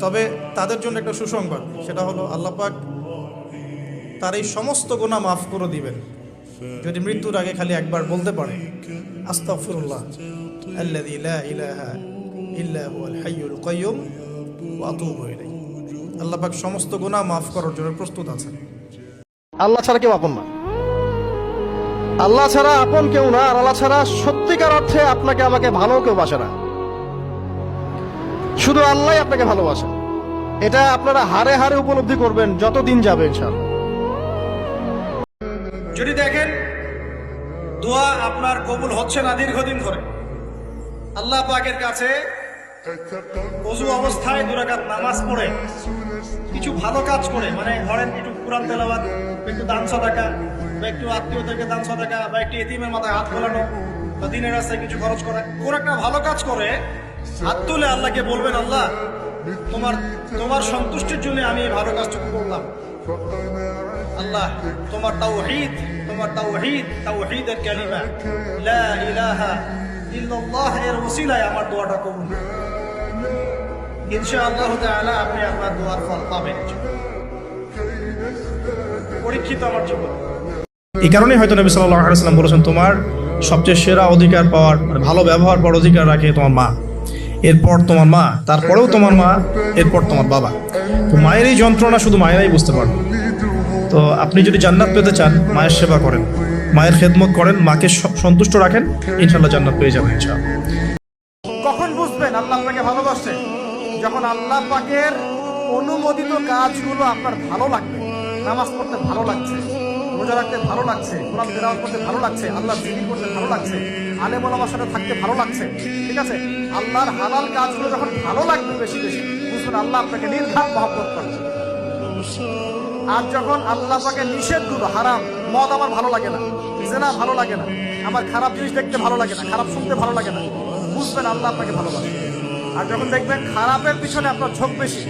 তবে তাদের জন্য একটা সুসংবাদ, সেটা হলো আল্লাহ পাক তার এই সমস্ত গুনাহ মাফ করে দিবেন যদি মৃত্যুর আগে খালি একবার বলতে পারে আস্তাগফিরুল্লাহ আল্লাযী লা ইলাহা ইল্লা হুয়াল হাইয়ুল কাইয়্যুম ওয়া আতুবু ইলাইহি। আল্লাহ পাক সমস্ত গুনাহ মাফ করার জন্য প্রস্তুত আছেন। আল্লাহ ছাড়া কেউ আপন না, আল্লাহ ছাড়া আপন কেউ না, আর আল্লাহ ছাড়া সত্যিকার অর্থে আপনাকে আমাকে ভালো কেউ বাসে না, শুধু আল্লাহই আপনাকে ভালোবাসেন। এটা আপনারা হারে হারে উপলব্ধি করবেন যত দিন যাবে ইনশাআল্লাহ। যদি দেখেন দোয়া আপনার কবুল হচ্ছে না দীর্ঘদিন ধরে, আল্লাহ পাকের কাছে ওযু অবস্থায় 2 রাকাত নামাজ পড়ে কিছু ভালো কাজ করে, মানে ধরেন একটু কুরআন তেলাওয়াত, একটু দান সদাকা, বা একটু আত্মীয়দেরকে দান সদাকা, বা একটু এতিমের মাথায় হাত বোলানো, বা দিনের রাস্তায় কিছু খরচ করে, কোন একটা ভালো কাজ করে হাত তুলে আল্লাহকে বলবেন, আল্লাহ তোমার সন্তুষ্টির জন্য আমি এই ভালো কাজটুকু করলাম। আল্লাহ তোমার তাওহীদের কালিমা লা ইলাহা ইল্লাল্লাহ এর ওসিলায় আমার দোয়াটা কবুল, ইনশাআল্লাহ তাআলা আপনি আপনার দোয়ার ফল পাবেন। পরীক্ষিত আমার জীবন। এই কারণেই হয়তো নবী সাল্লাল্লাহু আলাইহি ওয়াসাল্লাম বলেছেন, তোমার সবচেয়ে সেরা অধিকার পাওয়ার, মানে ভালো ব্যবহার পাওয়ার অধিকার রাখে তোমার মা, এরপর তোমার মা, তারপরেও তোমার মা, এরপর তোমার বাবা। তো মায়ের এই যন্ত্রণা শুধু মায়েরাই বুঝতে পারবে। তো আপনি যদি জান্নাত পেতে চান, মায়ের সেবা করেন, মায়ের খেদমত করেন, মাকে সন্তুষ্ট রাখেন, ইনশাআল্লাহ জান্নাত পেয়ে যাবেন ইনশাআল্লাহ। কখন বুঝবেন আল্লাহ আপনাকে ভালোবাসে? যখন আল্লাহ পাকের অনুমোদিত কাজগুলো আপনার ভালো লাগবে, নামাজ পড়তে ভালো লাগছে, রোজা রাখতে ভালো লাগছে, কোরআন তেলাওয়াত করতে ভালো লাগছে, আল্লাহর জিকির করতে ভালো লাগছে, আলেম ওলামার সাথে থাকতে ভালো লাগছে, ঠিক আছে? আল্লাহর হালাল কাজগুলো যখন ভালো লাগবে বেশি বেশি, বুঝবেন আল্লাহ আপনাকে নির্ঘাত মহব্বত করছে। আর যখন আল্লাহ পাকের নিষেধগুলো, হারাম, মদ আমার ভালো লাগে না, জিনা ভালো লাগে না, আমার খারাপ জিনিস দেখতে ভালো লাগে না, খারাপ শুনতে ভালো লাগে না, বুঝবেন আল্লাহ আপনাকে ভালোবাসে। আর যখন দেখবেন খারাপের পিছনে আপনার ঝোঁক বেশি,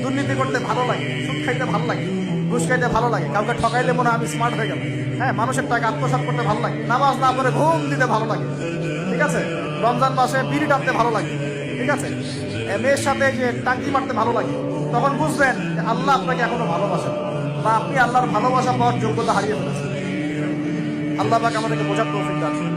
দুর্নীতি করতে ভালো লাগে, সুদ খাইতে ভালো লাগে, ঘুষ খাইতে ভালো লাগে, কাউকে ঠকাইলে মনে হয় আমি স্মার্ট হয়ে গেলাম, হ্যাঁ, মানুষের টাকা আত্মসাৎ করতে ভালো লাগে, নামাজ না পড়ে ঘুম দিতে ভালো লাগে, ঠিক আছে, রমজান মাসে বিড়ি টানতে ভালো লাগে, ঠিক আছে, মেয়ের সাথে যে টাঙ্কি মারতে ভালো লাগে, তখন বুঝবেন যে আল্লাহ আপনাকে এখনো ভালোবাসেন, বা আপনি আল্লাহর ভালোবাসা পাওয়ার যোগ্যতা হারিয়ে ফেলেছেন। আল্লাহ পাক আমাদেরকে বোঝার তৌফিক দান করুন।